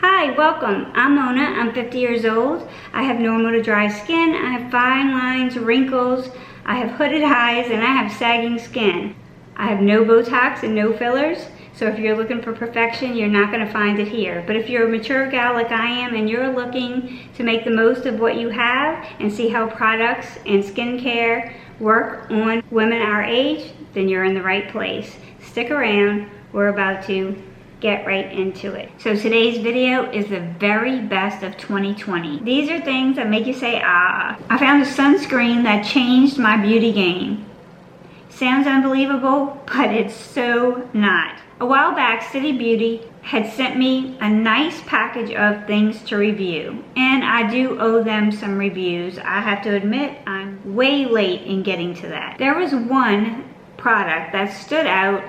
Hi, welcome. I'm Mona. I'm 50 years old. I have normal to dry skin. I have fine lines, wrinkles. I have hooded eyes, and I have sagging skin. I have no Botox and no fillers. So if you're looking for perfection, you're not going to find it here. But if you're a mature gal like I am and you're looking to make the most of what you have and see how products and skincare work on women our age, then you're in the right place. Stick around. We're about to get right into it. So today's video is the very best of 2020. These are things that make you say, ah. I found a sunscreen that changed my beauty game. Sounds unbelievable, but it's so not. A while back, City Beauty had sent me a nice package of things to review, and I do owe them some reviews. I have to admit, I'm way late in getting to that. There was one product that stood out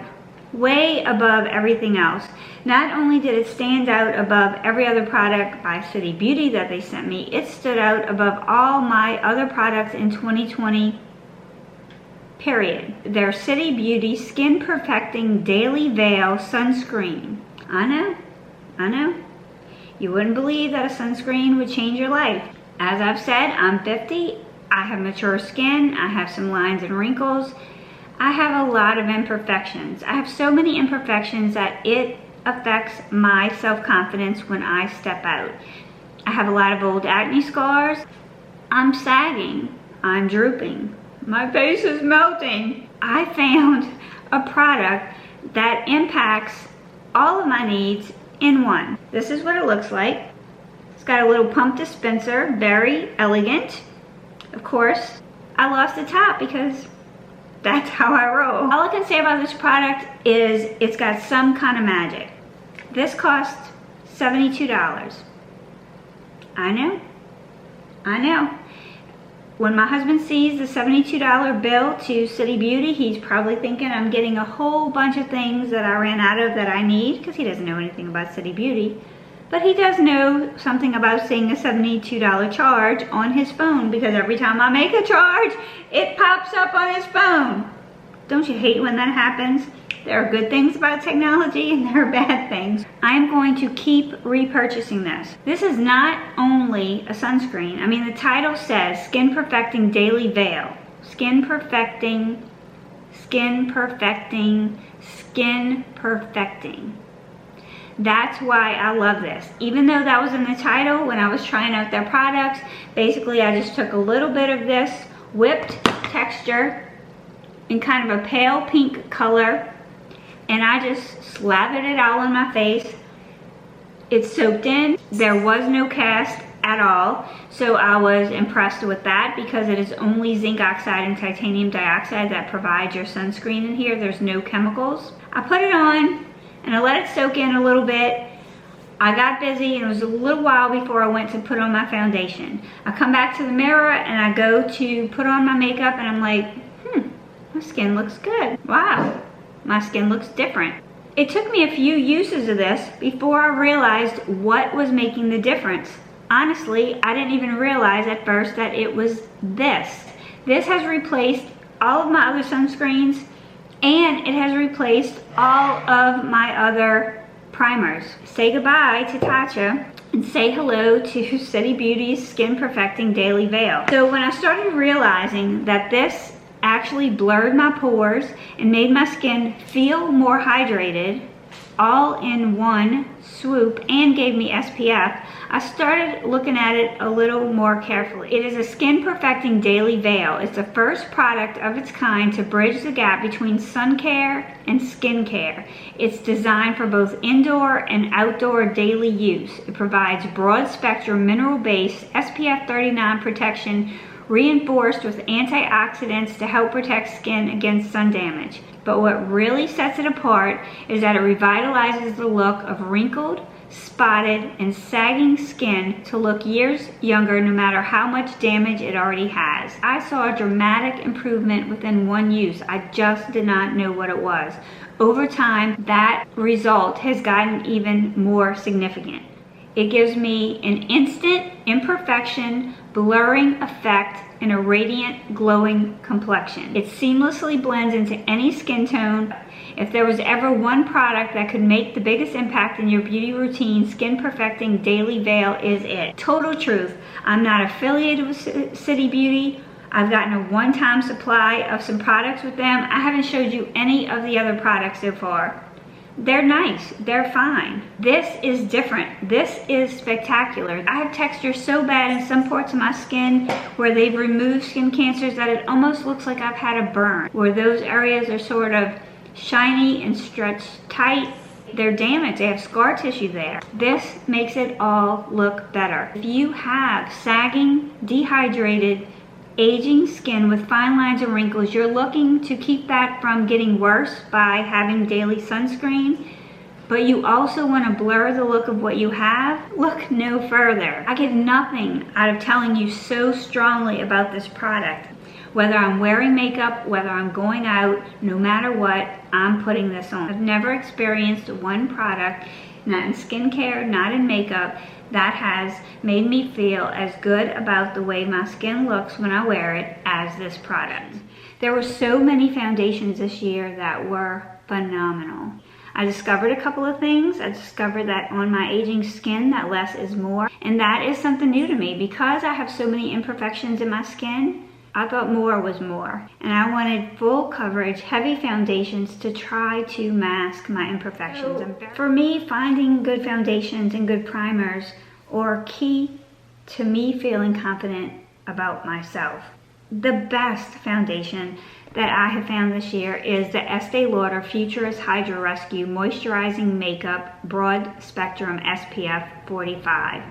way above everything else. Not only did it stand out above every other product by City Beauty that they sent me, it stood out above all my other products in 2020. Period. Their City Beauty Skin Perfecting Daily Veil Sunscreen. I know. You wouldn't believe that a sunscreen would change your life. As I've said, I'm 50. I have mature skin. I have some lines and wrinkles. I have a lot of imperfections. I have so many imperfections that it affects my self-confidence when I step out. I have a lot of old acne scars. I'm sagging. I'm drooping. My face is melting. I found a product that impacts all of my needs in one. This is what it looks like. It's got a little pump dispenser, very elegant. Of course, I lost the top because that's how I roll. All I can say about this product is it's got some kind of magic. This cost $72. I know. When my husband sees the $72 bill to City Beauty, he's probably thinking I'm getting a whole bunch of things that I ran out of that I need, because he doesn't know anything about City Beauty. But he does know something about seeing a $72 charge on his phone, because every time I make a charge, it pops up on his phone. Don't you hate when that happens? There are good things about technology and there are bad things. I'm going to keep repurchasing this. This is not only a sunscreen. I mean, the title says Skin Perfecting Daily Veil. Skin Perfecting. That's why I love this. Even though that was in the title when I was trying out their products, basically I just took a little bit of this whipped texture in kind of a pale pink color, and I just slathered it all on my face. It's soaked in. There was no cast at all, so I was impressed with that because it is only zinc oxide and titanium dioxide that provide your sunscreen in here. There's no chemicals. I put it on and I let it soak in a little bit. I got busy and it was a little while before I went to put on my foundation. I come back to the mirror and I go to put on my makeup and I'm like, my skin looks good. Wow, my skin looks different. It took me a few uses of this before I realized what was making the difference. Honestly, I didn't even realize at first that it was this. This has replaced all of my other sunscreens, and it has replaced all of my other primers. Say goodbye to Tatcha and say hello to City Beauty's Skin Perfecting Daily Veil. So when I started realizing that this actually blurred my pores and made my skin feel more hydrated all in one swoop and gave me SPF, I started looking at it a little more carefully. It is a Skin Perfecting Daily Veil. It's the first product of its kind to bridge the gap between sun care and skin care. It's designed for both indoor and outdoor daily use. It provides broad spectrum mineral-based SPF 39 protection reinforced with antioxidants to help protect skin against sun damage. But what really sets it apart is that it revitalizes the look of wrinkled, spotted, and sagging skin to look years younger no matter how much damage it already has. I saw a dramatic improvement within one use. I just did not know what it was. Over time, that result has gotten even more significant. It gives me an instant imperfection blurring effect and a radiant glowing complexion. It seamlessly blends into any skin tone. If there was ever one product that could make the biggest impact in your beauty routine, Skin Perfecting Daily Veil is it. Total truth. I'm not affiliated with City Beauty. I've gotten a one-time supply of some products with them. I haven't showed you any of the other products so far. They're nice, they're fine. This is different. This is spectacular. I have texture so bad in some parts of my skin where they've removed skin cancers that it almost looks like I've had a burn, where those areas are sort of shiny and stretched tight. They're damaged, they have scar tissue there. This makes it all look better. If you have sagging, dehydrated, aging skin with fine lines and wrinkles, you're looking to keep that from getting worse by having daily sunscreen, but you also want to blur the look of what you have, look no further. I get nothing out of telling you so strongly about this product. Whether I'm wearing makeup, whether I'm going out, no matter what, I'm putting this on. I've never experienced one product, not in skincare, not in makeup, that has made me feel as good about the way my skin looks when I wear it as this product. There were so many foundations this year that were phenomenal. I discovered a couple of things. I discovered that on my aging skin that less is more, and that is something new to me. Because I have so many imperfections in my skin, I thought more was more, and I wanted full coverage, heavy foundations to try to mask my imperfections. For me, finding good foundations and good primers are key to me feeling confident about myself. The best foundation that I have found this year is the Estee Lauder Futurist Hydra Rescue Moisturizing Makeup Broad Spectrum SPF 45.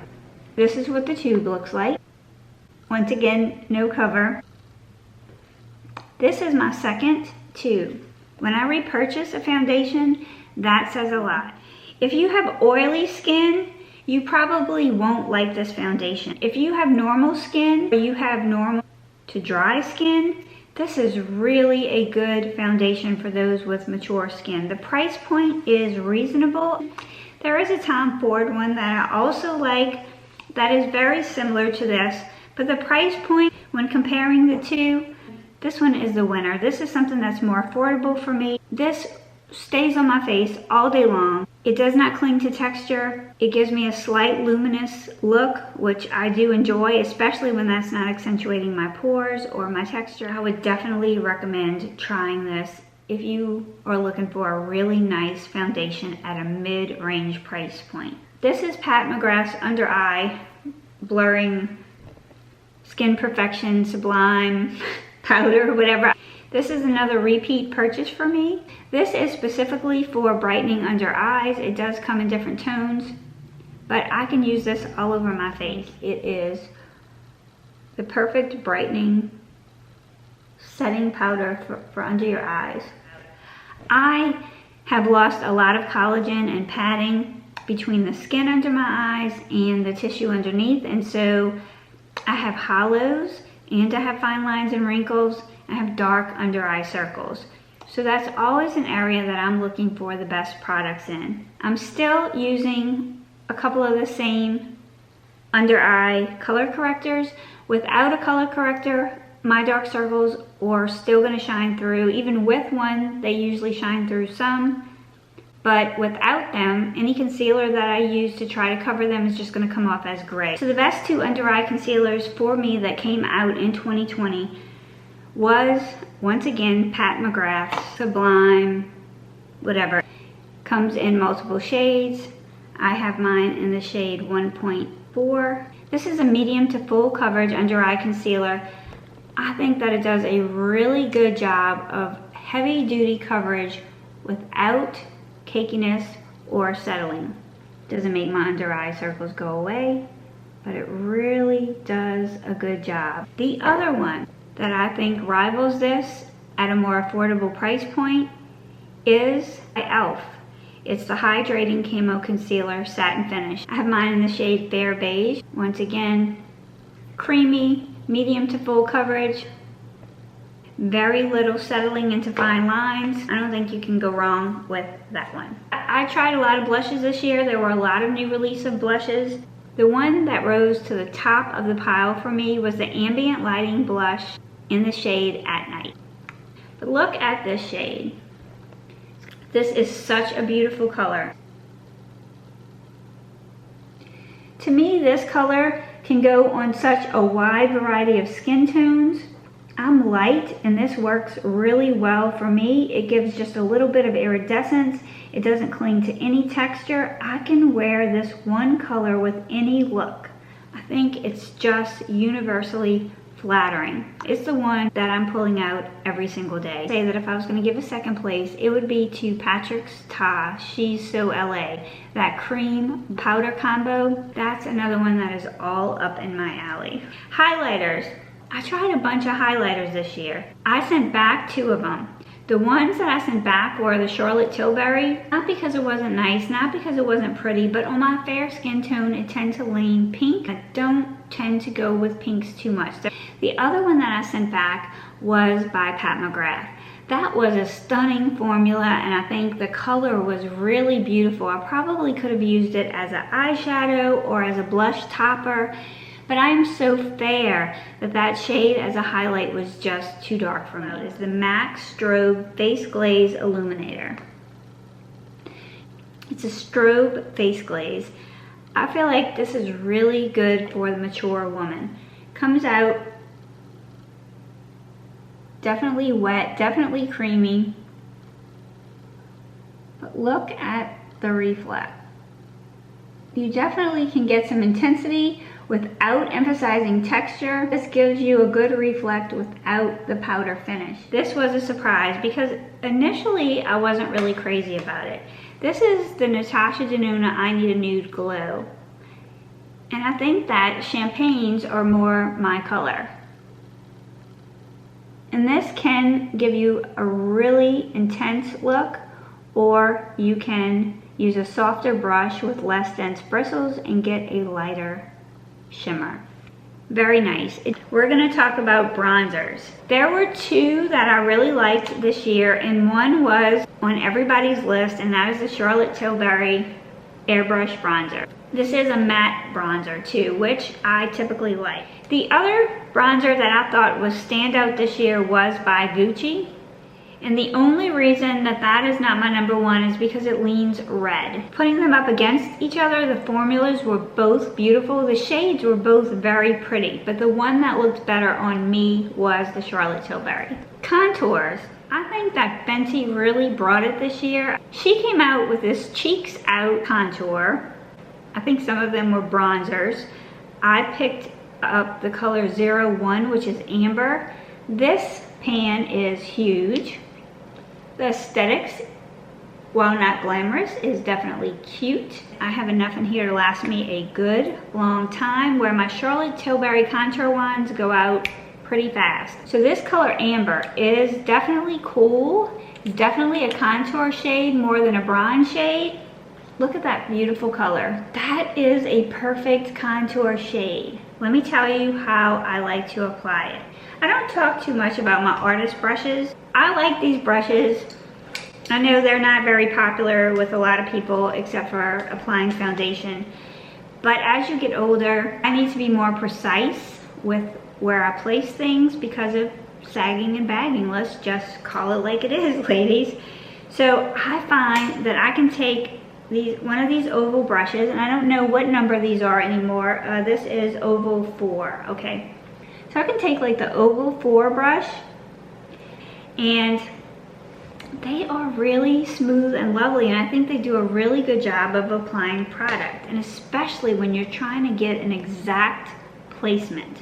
This is what the tube looks like. Once again, no cover. This is my second tube. When I repurchase a foundation, that says a lot. If you have oily skin, you probably won't like this foundation. If you have normal skin, or you have normal to dry skin, this is really a good foundation for those with mature skin. The price point is reasonable. There is a Tom Ford one that I also like that is very similar to this, but the price point, when comparing the two, this one is the winner. This is something that's more affordable for me. This stays on my face all day long. It does not cling to texture. It gives me a slight luminous look, which I do enjoy, especially when that's not accentuating my pores or my texture. I would definitely recommend trying this if you are looking for a really nice foundation at a mid-range price point. This is Pat McGrath's Under Eye Blurring Skin Perfection Sublime Powder, whatever. This is another repeat purchase for me. This is specifically for brightening under eyes. It does come in different tones, but I can use this all over my face. It is the perfect brightening setting powder for under your eyes. I have lost a lot of collagen and padding between the skin under my eyes and the tissue underneath, and so I have hollows and I have fine lines and wrinkles. I have dark under eye circles. So that's always an area that I'm looking for the best products in. I'm still using a couple of the same under eye color correctors. Without a color corrector, my dark circles are still gonna shine through. Even with one, they usually shine through some. But without them, any concealer that I use to try to cover them is just gonna come off as gray. So the best two under eye concealers for me that came out in 2020 was, once again, Pat McGrath's Sublime, whatever. Comes in multiple shades. I have mine in the shade 1.4. This is a medium to full coverage under eye concealer. I think that it does a really good job of heavy duty coverage without cakiness or settling. Doesn't make my under eye circles go away, but it really does a good job. The other one that I think rivals this at a more affordable price point is by e.l.f. It's the Hydrating Camo Concealer Satin Finish. I have mine in the shade Fair Beige. Once again, creamy, medium to full coverage, very little settling into fine lines. I don't think you can go wrong with that one. I tried a lot of blushes this year. There were a lot of new release of blushes. The one that rose to the top of the pile for me was the Ambient Lighting Blush in the shade At Night. But look at this shade. This is such a beautiful color. To me, this color can go on such a wide variety of skin tones. I'm light and this works really well for me. It gives just a little bit of iridescence. It doesn't cling to any texture. I can wear this one color with any look. I think it's just universally flattering. It's the one that I'm pulling out every single day. I'd say that if I was going to give a second place, it would be to Patrick's Ta She's So LA. That cream powder combo, that's another one that is all up in my alley. Highlighters. I tried a bunch of highlighters this year. I sent back 2 of them. The ones that I sent back were the Charlotte Tilbury, not because it wasn't nice, not because it wasn't pretty, but on my fair skin tone, it tends to lean pink. I don't tend to go with pinks too much. The other one that I sent back was by Pat McGrath. That was a stunning formula, and I think the color was really beautiful. I probably could have used it as an eyeshadow or as a blush topper, but I am so fair that that shade as a highlight was just too dark for me. It's the MAC Strobe Face Glaze Illuminator. It's a strobe face glaze. I feel like this is really good for the mature woman. Comes out definitely wet, definitely creamy. But look at the reflect. You definitely can get some intensity without emphasizing texture. This gives you a good reflect without the powder finish. This was a surprise because initially I wasn't really crazy about it. This is the Natasha Denona I Need a Nude Glow. And I think that champagnes are more my color. And this can give you a really intense look, or you can use a softer brush with less dense bristles and get a lighter shimmer. Very nice. We're going to talk about bronzers. There were 2 that I really liked this year, and one was on everybody's list, and that is the Charlotte Tilbury Airbrush Bronzer. This is a matte bronzer too, which I typically like. The other bronzer that I thought was standout this year was by Gucci. And the only reason that that is not my number 1 is because it leans red. Putting them up against each other, the formulas were both beautiful. The shades were both very pretty, but the one that looked better on me was the Charlotte Tilbury. Contours. I think that Fenty really brought it this year. She came out with this Cheeks Out contour. I think some of them were bronzers. I picked up the color 01, which is amber. This pan is huge. The aesthetics, while not glamorous, is definitely cute. I have enough in here to last me a good long time, where my Charlotte Tilbury contour ones go out pretty fast. So this color amber is definitely cool. It's definitely a contour shade more than a bronze shade. Look at that beautiful color. That is a perfect contour shade. Let me tell you how I like to apply it. I don't talk too much about my artist brushes. I like these brushes. I know they're not very popular with a lot of people except for applying foundation. But as you get older, I need to be more precise with where I place things because of sagging and bagging. Let's just call it like it is, ladies. So I find that I can take one of these oval brushes, and I don't know what number these are anymore. This is oval 4, okay? So I can take like the oval 4 brush, and they are really smooth and lovely, and I think they do a really good job of applying product, and especially when you're trying to get an exact placement.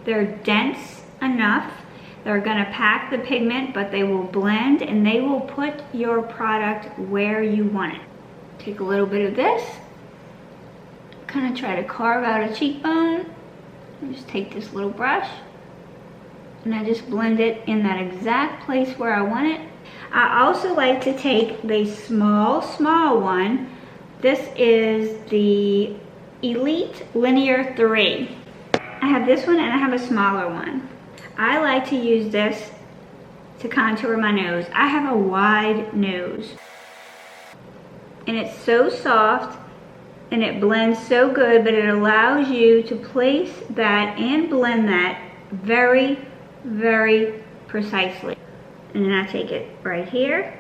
They're dense enough, they're gonna pack the pigment, but they will blend and they will put your product where you want it. Take a little bit of this, kind of try to carve out a cheekbone. I just take this little brush and I just blend it in that exact place where I want it. I also like to take the small one. This is the Elite Linear 3. I have this one and I have a smaller one. I like to use this to contour my nose. I have a wide nose. And it's so soft and it blends so good, but it allows you to place that and blend that very, very precisely. And then I take it right here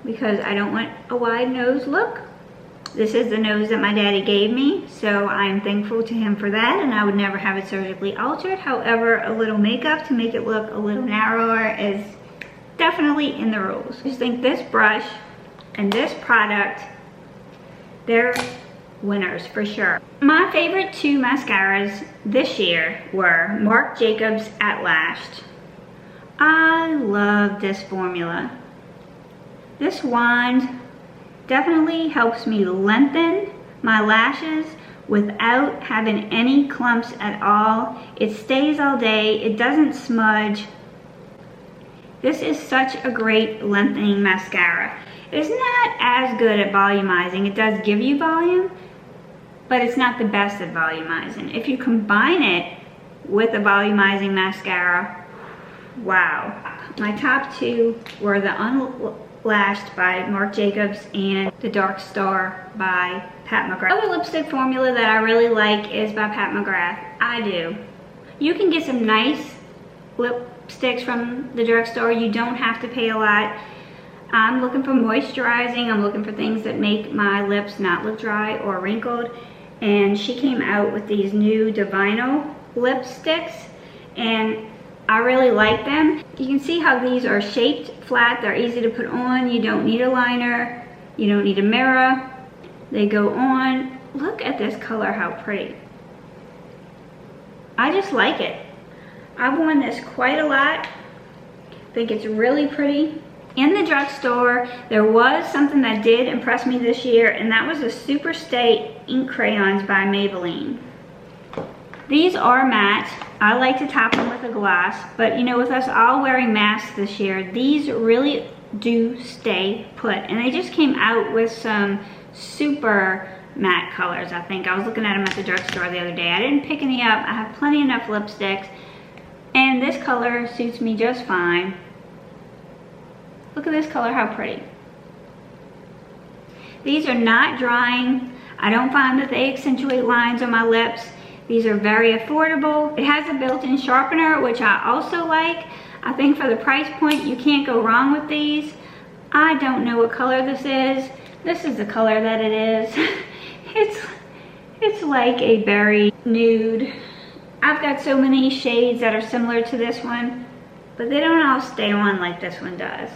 because I don't want a wide nose look. This is the nose that my daddy gave me, so I'm thankful to him for that, and I would never have it surgically altered. However, a little makeup to make it look a little narrower is definitely in the rules. I just think this brush and this product, they're winners for sure. My favorite two mascaras this year were Marc Jacobs At Last. I love this formula. This wand definitely helps me lengthen my lashes without having any clumps at all. It stays all day, it doesn't smudge. This is such a great lengthening mascara. It's not as good at volumizing. It does give you volume, but it's not the best at volumizing. If you combine it with a volumizing mascara, wow. My top two were the Unlashed by Marc Jacobs and the Dark Star by Pat McGrath. Other lipstick formula that I really like is by Pat McGrath. I do. You can get some nice lipsticks from the drugstore. You don't have to pay a lot. I'm looking for moisturizing. I'm looking for things that make my lips not look dry or wrinkled. And she came out with these new Divino lipsticks, and I really like them. You can see how these are shaped flat. They're easy to put on. You don't need a liner. You don't need a mirror. They go on. Look at this color, how pretty. I just like it. I've worn this quite a lot. I think it's really pretty. In the drugstore, there was something that did impress me this year, and that was the Super Stay ink crayons by Maybelline. These are matte. I like to top them with a gloss, but you know, with us all wearing masks this year, these really do stay put. And they just came out with some super matte colors, I think. I was looking at them at the drugstore the other day. I didn't pick any up. I have plenty enough lipsticks, and this color suits me just fine. Look at this color, how pretty. These are not drying. I don't find that they accentuate lines on my lips. These are very affordable. It has a built-in sharpener, which I also like. I think for the price point, you can't go wrong with these. I don't know what color this is. This is the color that it is. It's like a very nude. I've got so many shades that are similar to this one, but they don't all stay on like this one does.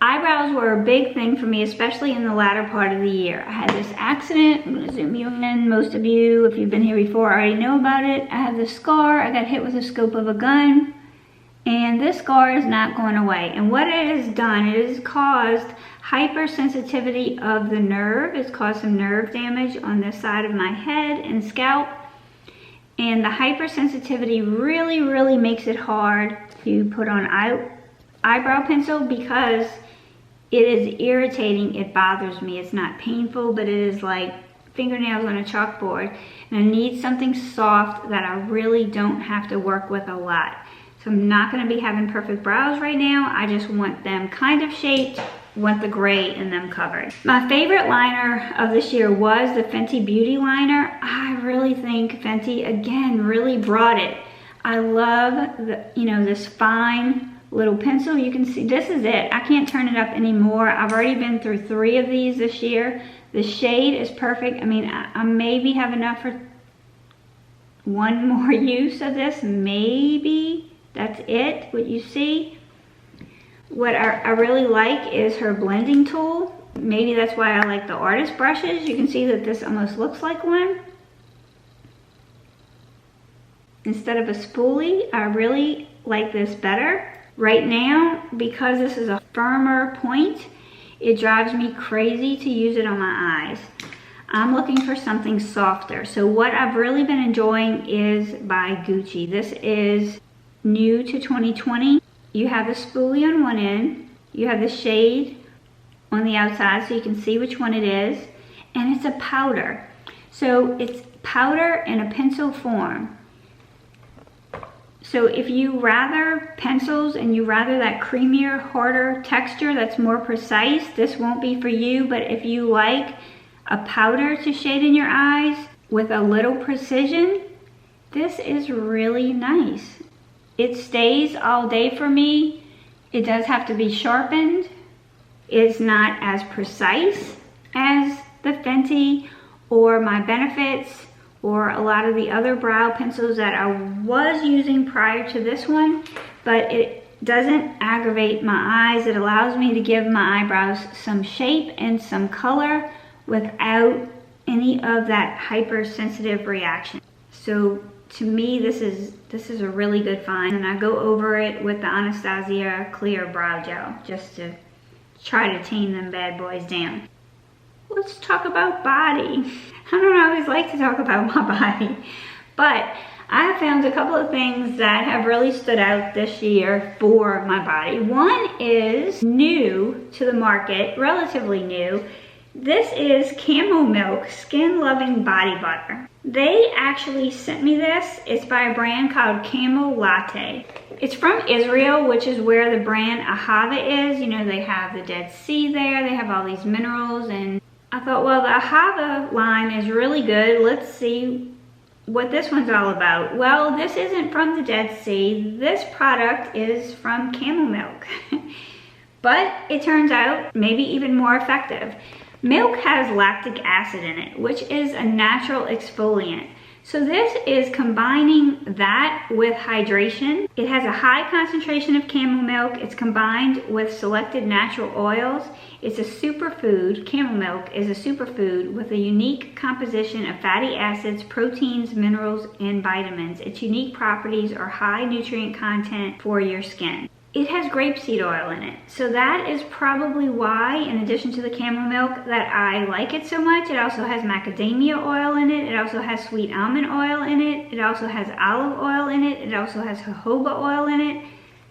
Eyebrows were a big thing for me, especially in the latter part of the year. I had this accident. I'm gonna zoom you in. Most of you, if you've been here before, already know about it. I have this scar. I got hit with the scope of a gun, and this scar is not going away. And what it has done, it has caused hypersensitivity of the nerve. It's caused some nerve damage on this side of my head and scalp. And the hypersensitivity really, really makes it hard to put on eyebrow pencil because it is irritating. It bothers me. It's not painful, but it is like fingernails on a chalkboard. And I need something soft that I really don't have to work with a lot. So I'm not going to be having perfect brows right now. I just want them kind of shaped, want the gray in them covered. My favorite liner of this year was the Fenty Beauty liner. I really think Fenty, again, really brought it. I love the, you know, this fine little pencil. You can see this is it. I can't turn it up anymore. I've already been through 3 of these this year. The shade is perfect. I mean, I maybe have enough for one more use of this. Maybe that's it, what you see. What I really like is her blending tool. Maybe that's why I like the artist brushes. You can see that this almost looks like one. Instead of a spoolie, I really like this better. Right now, because this is a firmer point, it drives me crazy to use it on my eyes. I'm looking for something softer. So what I've really been enjoying is by Gucci. This is new to 2020. You have the spoolie on one end, you have the shade on the outside so you can see which one it is, and it's a powder. So it's powder in a pencil form. So if you rather pencils and you rather that creamier, harder texture that's more precise, this won't be for you. But if you like a powder to shade in your eyes with a little precision, this is really nice. It stays all day for me. It does have to be sharpened. is not as precise as the Fenty or my Benefits or a lot of the other brow pencils that I was using prior to this one, but it doesn't aggravate my eyes. It allows me to give my eyebrows some shape and some color without any of that hypersensitive reaction. So to me, this is a really good find, and I go over it with the Anastasia Clear Brow Gel just to try to tame them bad boys down. Let's talk about body. I don't always like to talk about my body, but I have found a couple of things that have really stood out this year for my body. One is new to the market, relatively new. This is Camel Milk Skin Loving Body Butter. They actually sent me this. It's by a brand called Camel Latte. It's from Israel, which is where the brand Ahava is. You know, they have the Dead Sea there. They have all these minerals, and I thought, well, the Ahava line is really good. Let's see what this one's all about. Well, this isn't from the Dead Sea. This product is from camel milk. But it turns out maybe even more effective. Milk has lactic acid in it, which is a natural exfoliant. So this is combining that with hydration. It has a high concentration of camel milk. It's combined with selected natural oils. It's a superfood. Camel milk is a superfood with a unique composition of fatty acids, proteins, minerals, and vitamins. Its unique properties are high nutrient content for your skin. It has grapeseed oil in it. So that is probably why, in addition to the camel milk, that I like it so much. It also has macadamia oil in it. It also has sweet almond oil in it. It also has olive oil in it. It also has jojoba oil in it.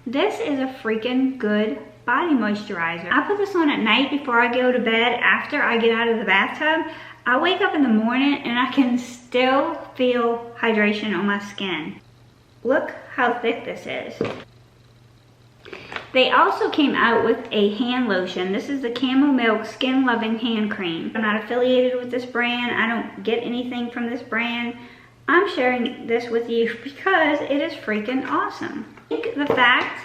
This is a freaking good body moisturizer. I put this on at night before I go to bed. After I get out of the bathtub, I wake up in the morning and I can still feel hydration on my skin. Look how thick this is. They also came out with a hand lotion. This is the Camel Milk Skin Loving Hand Cream. I'm not affiliated with this brand. I don't get anything from this brand. I'm sharing this with you because it is freaking awesome. The fact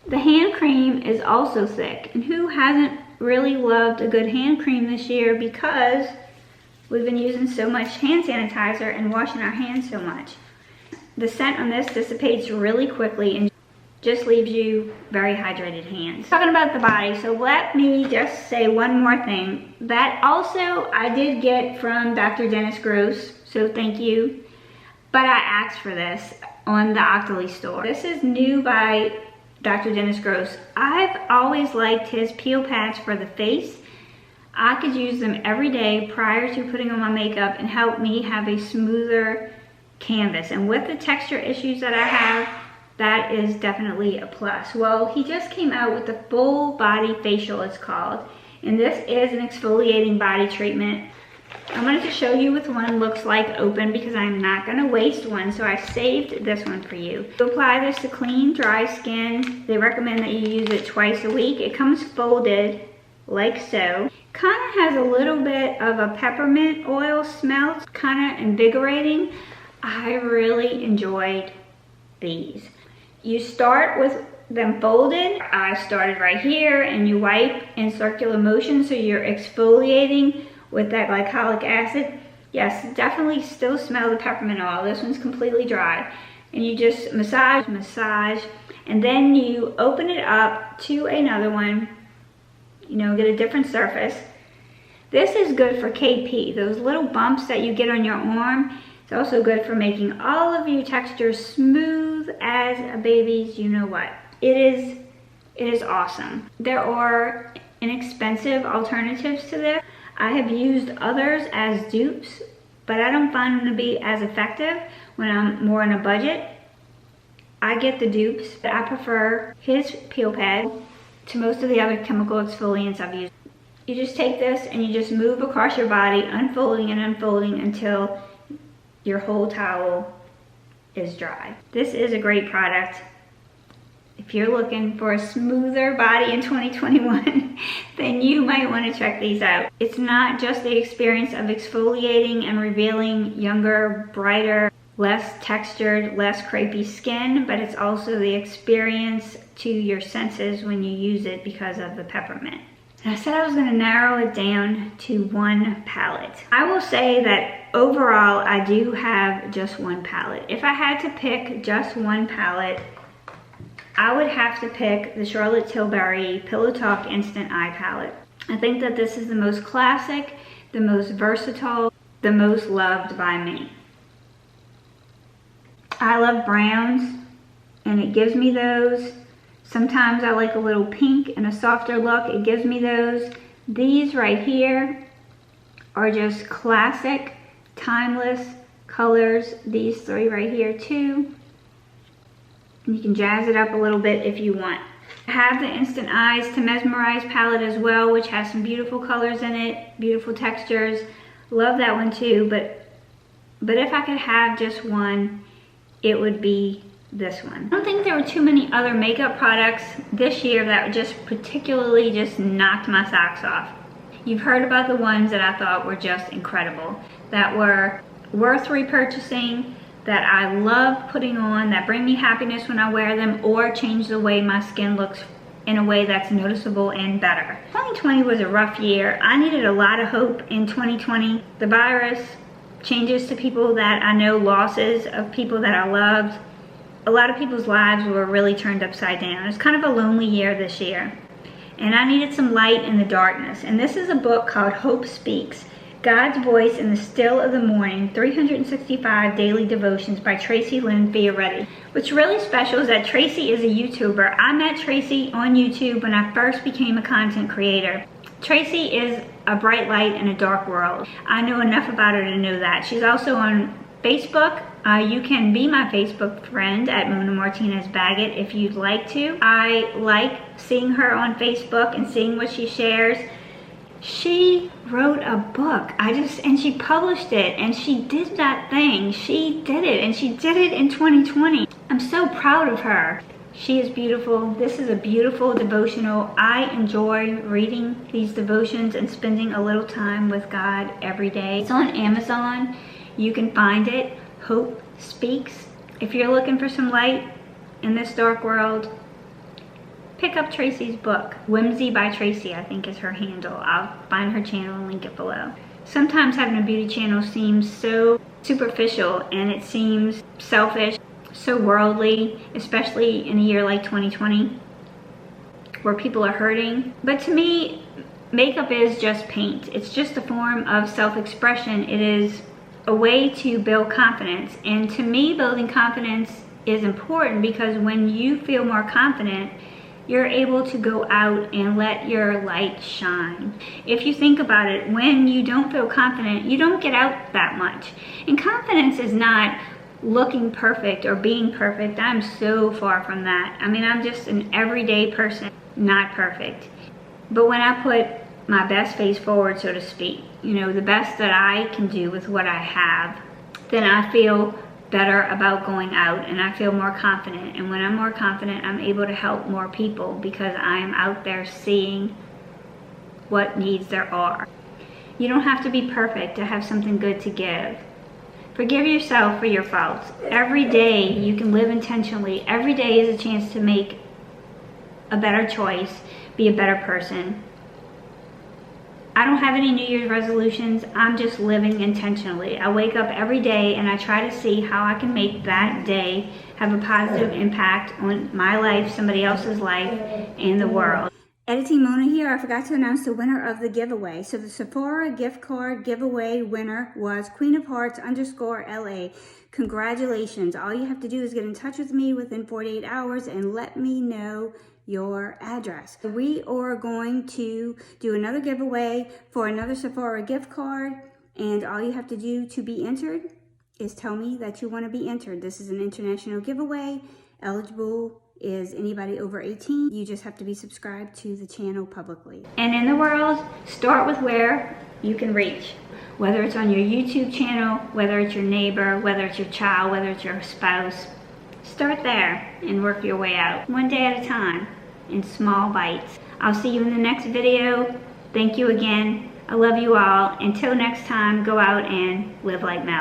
the hand cream is also thick. And who hasn't really loved a good hand cream this year because we've been using so much hand sanitizer and washing our hands so much. The scent on this dissipates really quickly and just leaves you very hydrated hands. Talking about the body, so let me just say one more thing. That also I did get from Dr. Dennis Gross, so thank you. But I asked for this on the Octoly store. This is new by Dr. Dennis Gross. I've always liked his peel pads for the face. I could use them every day prior to putting on my makeup and help me have a smoother canvas. And with the texture issues that I have, that is definitely a plus. Well, he just came out with the full body facial, it's called. And this is an exfoliating body treatment. I'm going to show you what one looks like open because I'm not going to waste one. So I saved this one for you. To apply this to clean, dry skin, they recommend that you use it twice a week. It comes folded like so. Kind of has a little bit of a peppermint oil smell. It's kind of invigorating. I really enjoyed these. You start with them folded. I started right here, and you wipe in circular motion so you're exfoliating with that glycolic acid. Yes, definitely still smell the peppermint oil. This one's completely dry. And you just massage, and then you open it up to another one, you know, get a different surface. This is good for KP, those little bumps that you get on your arm. It's also good for making all of your textures smooth as a baby's you know what. It is awesome. There are inexpensive alternatives to this. I have used others as dupes, but I don't find them to be as effective when I'm more on a budget. I get the dupes, but I prefer his peel pad to most of the other chemical exfoliants I've used. You just take this and you just move across your body, unfolding and unfolding until your whole towel is dry. This is a great product. If you're looking for a smoother body in 2021, then you might want to check these out. It's not just the experience of exfoliating and revealing younger, brighter, less textured, less crepey skin, but it's also the experience to your senses when you use it because of the peppermint. And I said I was gonna narrow it down to one palette. I will say that overall, I do have just one palette. If I had to pick just one palette, I would have to pick the Charlotte Tilbury Pillow Talk Instant Eye Palette. I think that this is the most classic, the most versatile, the most loved by me. I love browns, and it gives me those. Sometimes I like a little pink and a softer look. It gives me those. These right here are just classic, timeless colors. These three right here too. And you can jazz it up a little bit if you want. I have the Instant Eyes to Mesmerize palette as well, which has some beautiful colors in it, beautiful textures. Love that one too, but if I could have just one, it would be this one. I don't think there were too many other makeup products this year that just particularly just knocked my socks off. You've heard about the ones that I thought were just incredible, that were worth repurchasing, that I love putting on, that bring me happiness when I wear them, or change the way my skin looks in a way that's noticeable and better. 2020 was a rough year. I needed a lot of hope in 2020. The virus, changes to people that I know, losses of people that I loved. A lot of people's lives were really turned upside down. It was kind of a lonely year this year. And I needed some light in the darkness. And this is a book called Hope Speaks, God's Voice in the Still of the Morning, 365 Daily Devotions by Tracy Lynn Fioretti. What's really special is that Tracy is a YouTuber. I met Tracy on YouTube when I first became a content creator. Tracy is a bright light in a dark world. I know enough about her to know that. She's also on Facebook. You can be my Facebook friend at Mona Martinez Baggett if you'd like to. I like seeing her on Facebook and seeing what she shares. She wrote a book. And she published it, and she did that thing. She did it, and she did it in 2020. I'm so proud of her. She is beautiful. This is a beautiful devotional. I enjoy reading these devotions and spending a little time with God every day. It's on Amazon. You can find it. Hope Speaks. If you're looking for some light in this dark world, pick up Tracy's book. Whimsy by Tracy, I think, is her handle. I'll find her channel and link it below. Sometimes having a beauty channel seems so superficial, and it seems selfish, so worldly, especially in a year like 2020 where people are hurting. But to me, makeup is just paint. It's just a form of self-expression. It is a way to build confidence. And to me, building confidence is important because when you feel more confident, you're able to go out and let your light shine. If you think about it, when you don't feel confident, you don't get out that much. And confidence is not looking perfect or being perfect. I'm so far from that. I mean, I'm just an everyday person, not perfect. But when I put my best face forward, so to speak, you know, the best that I can do with what I have, then I feel better about going out and I feel more confident. And when I'm more confident, I'm able to help more people because I am out there seeing what needs there are. You don't have to be perfect to have something good to give. Forgive yourself for your faults. Every day you can live intentionally. Every day is a chance to make a better choice, be a better person. I don't have any New Year's resolutions. I'm just living intentionally. I wake up every day and I try to see how I can make that day have a positive impact on my life, somebody else's life, and the world. Editing Mona here. I forgot to announce the winner of the giveaway. So the Sephora gift card giveaway winner was Queen of Hearts _LA. Congratulations. All you have to do is get in touch with me within 48 hours and let me know your address. We are going to do another giveaway for another Sephora gift card, and all you have to do to be entered is tell me that you want to be entered. This is an international giveaway. Eligible is anybody over 18. You just have to be subscribed to the channel publicly. And in the world, start with where you can reach. Whether it's on your YouTube channel, whether it's your neighbor, whether it's your child, whether it's your spouse, start there and work your way out. One day at a time, in small bites. I'll see you in the next video. Thank you again. I love you all. Until next time, go out and live like Mel.